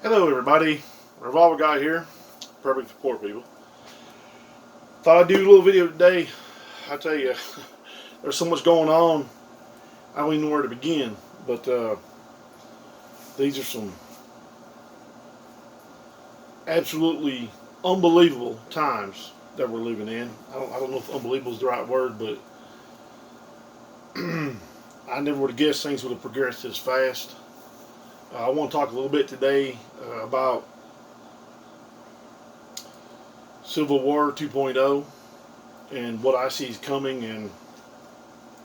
Hello everybody, Revolver Guy here, perfect for poor people. Thought I'd do a little video today. I tell you, there's so much going on, I don't even know where to begin. But these are some absolutely unbelievable times that we're living in. I don't know if unbelievable is the right word, but I never would have guessed things would have progressed this fast. I want to talk a little bit today about Civil War 2.0 and what I see is coming and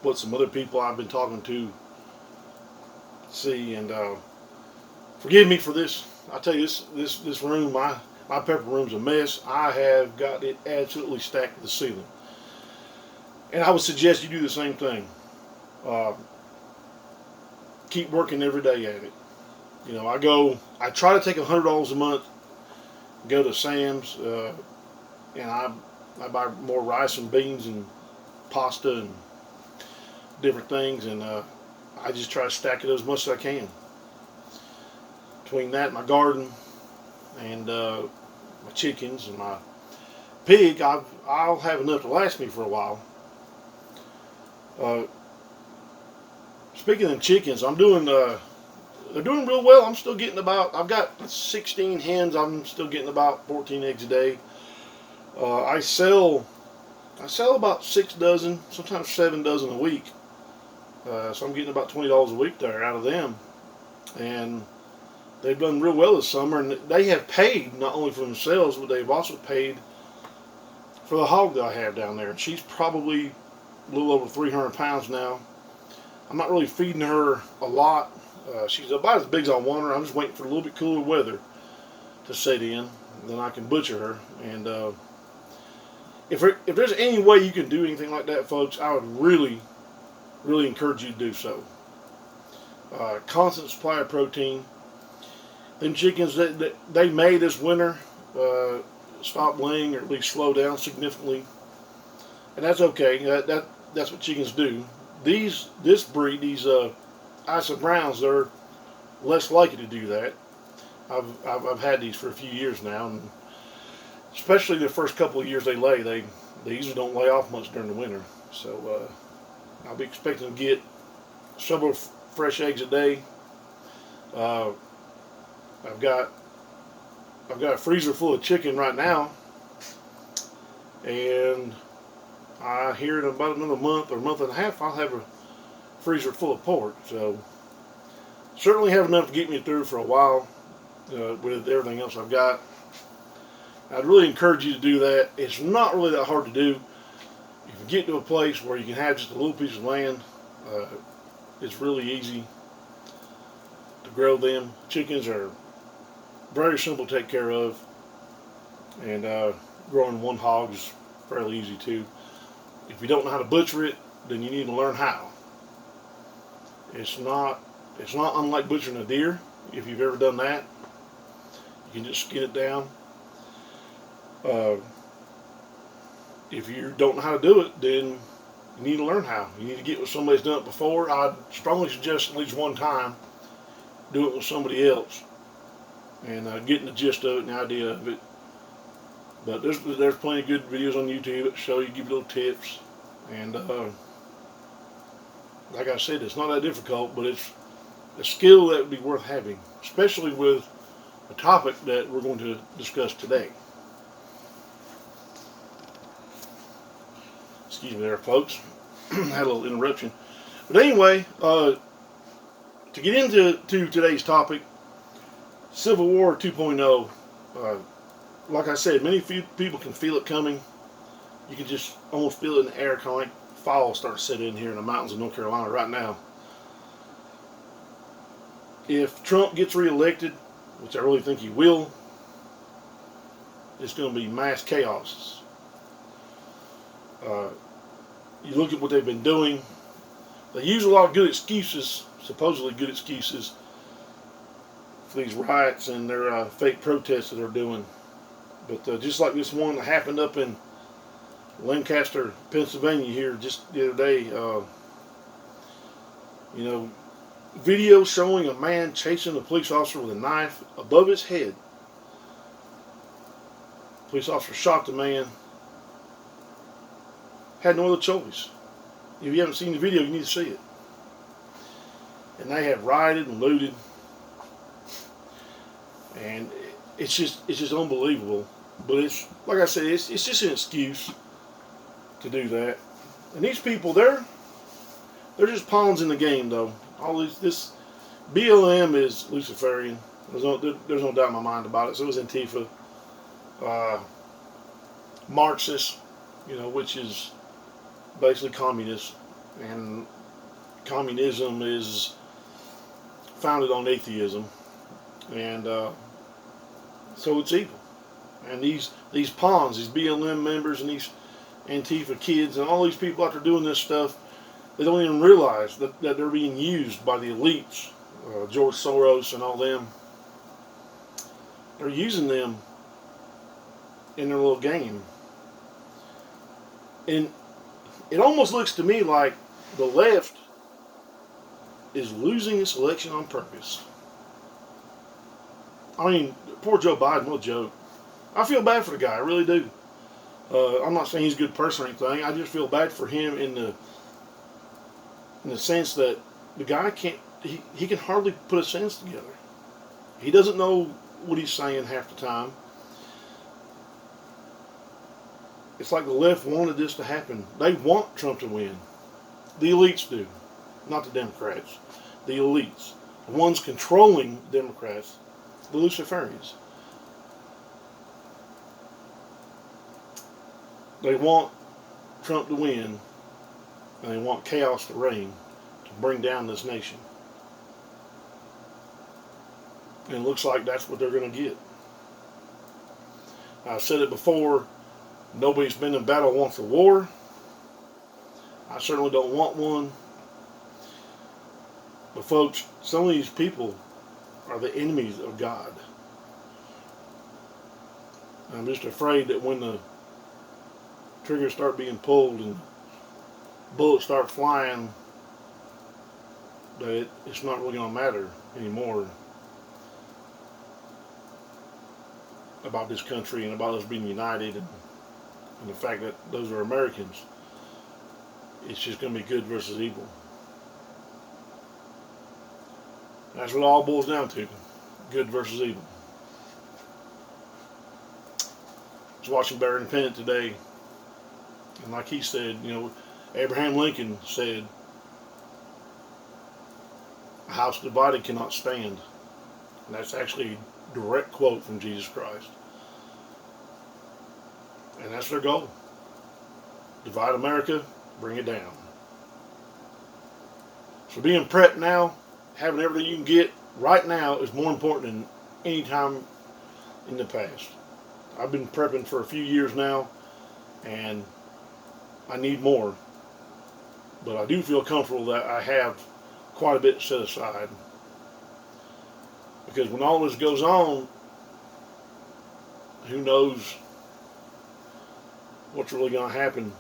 what some other people I've been talking to see. And forgive me for this. I tell you, this room, my pepper room's a mess. I have got it absolutely stacked to the ceiling. And I would suggest you do the same thing. Uh, keep working every day at it. You know, I try to take $100 a month, go to Sam's, and I buy more rice and beans and pasta and different things, and I just try to stack it as much as I can. Between that, my garden, and my chickens and my pig, I'll have enough to last me for a while. Speaking of chickens, they're doing real well. I'm still getting I've got 16 hens. I'm still getting about 14 eggs a day. I sell about 6 dozen, sometimes 7 dozen a week. So I'm getting about $20 a week there out of them. And they've done real well this summer. And they have paid not only for themselves, but they've also paid for the hog that I have down there. And she's probably a little over 300 pounds now. I'm not really feeding her a lot. She's about as big as I want her. I'm just waiting for a little bit cooler weather to set in. Then I can butcher her. And if there's any way you can do anything like that, folks, I would really encourage you to do so. Constant supply of protein. Them chickens that they may this winter stop laying or at least slow down significantly, and that's okay. That's what chickens do. This breed, these iceberg browns, they're less likely to do that. I've had these for a few years now, and especially the first couple of years they lay, they usually don't lay off much during the winter. So I'll be expecting to get several fresh eggs a day. I've got a freezer full of chicken right now, and I hear in about another month or month and a half I'll have a freezer full of pork. So certainly have enough to get me through for a while with everything else I've got. I'd really encourage you to do that. It's not really that hard to do. If you get to a place where you can have just a little piece of land, it's really easy to grow them. Chickens are very simple to take care of, and growing one hog is fairly easy too. If you don't know how to butcher it, then you need to learn how. It's not unlike butchering a deer. If you've ever done that, you can just skin it down. If you don't know how to do it, then you need to learn how. You need to get with somebody who's done it before. I'd strongly suggest at least one time do it with somebody else, and getting the gist of it and the idea of it. But there's plenty of good videos on YouTube that show you, give you little tips, and like I said, it's not that difficult, but it's a skill that would be worth having, especially with the topic that we're going to discuss today. Excuse me there, folks. Had a little interruption. But anyway, to get into today's topic, Civil War 2.0, like I said, many people can feel it coming. You can just almost feel it in the air, kind of like fall starts setting in here in the mountains of North Carolina right now. If Trump gets reelected, which I really think he will, it's going to be mass chaos. You look at what they've been doing. They use a lot of good excuses, supposedly good excuses, for these riots and their fake protests that they're doing. But just like this one that happened up in Lancaster, Pennsylvania here just the other day, you know, video showing a man chasing a police officer with a knife above his head. Police officer shot the man. Had no other choice. If you haven't seen the video, you need to see it. And they have rioted and looted. And it's just unbelievable. But it's, like I said, it's just an excuse to do that. And these people, they're just pawns in the game, though. All this BLM is Luciferian. There's no doubt in my mind about it. So is Antifa. Marxist, which is basically communist. And communism is founded on atheism. And so it's evil. And these pawns, these BLM members and these Antifa kids and all these people out there doing this stuff, they don't even realize that they're being used by the elites, George Soros and all them. They're using them in their little game. And it almost looks to me like the left is losing this election on purpose. I mean, poor Joe Biden, what a joke. I feel bad for the guy, I really do. I'm not saying he's a good person or anything. I just feel bad for him in the sense that the guy he can hardly put a sentence together. He doesn't know what he's saying half the time. It's like the left wanted this to happen. They want Trump to win. The elites do, not the Democrats. The elites, the ones controlling Democrats, the Luciferians. They want Trump to win, and they want chaos to reign to bring down this nation. And it looks like that's what they're going to get. I've said it before, nobody's been in battle wants a war. I certainly don't want one. But folks, some of these people are the enemies of God. I'm just afraid that when the triggers start being pulled and bullets start flying, that it's not really going to matter anymore about this country and about us being united and the fact that those are Americans. It's just going to be good versus evil. That's what it all boils down to. Good versus evil. I was watching Barry and Pennant today, and like he said, Abraham Lincoln said, "A house divided cannot stand." And that's actually a direct quote from Jesus Christ. And that's their goal. Divide America, bring it down. So being prepped now, having everything you can get right now is more important than any time in the past. I've been prepping for a few years now, and I need more. But I do feel comfortable that I have quite a bit set aside. Because when all this goes on, who knows what's really going to happen.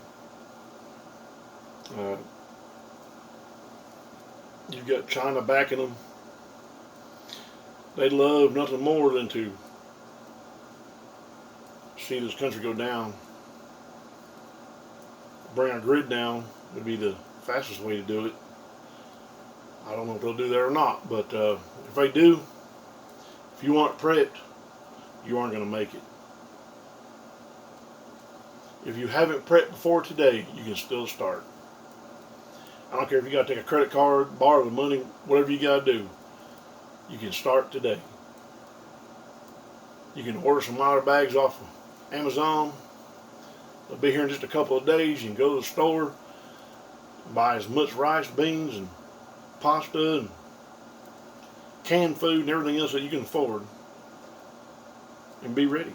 You've got China backing them. They'd love nothing more than to see this country go down. Bring our grid down would be the fastest way to do it. I don't know if they'll do that or not, but if they do, if you aren't prepped, you aren't going to make it. If you haven't prepped before today, you can still start. I don't care if you got to take a credit card, borrow the money, whatever you got to do. You can start today. You can order some water bags off of Amazon. They'll be here in just a couple of days. You can go to the store, buy as much rice, beans, and pasta, and canned food, and everything else that you can afford, and be ready.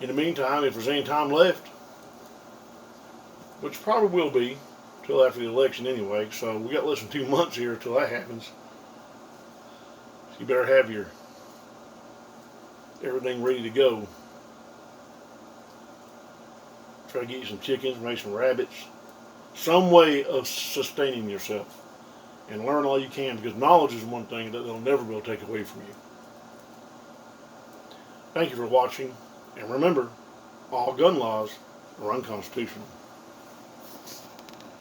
In the meantime, if there's any time left, which probably will be till after the election anyway, so we got less than 2 months here till that happens. So you better have your everything ready to go. Try to get you some chickens, maybe some rabbits, some way of sustaining yourself, and learn all you can, because knowledge is one thing that they'll never be able to take away from you. Thank you for watching, and remember, all gun laws are unconstitutional.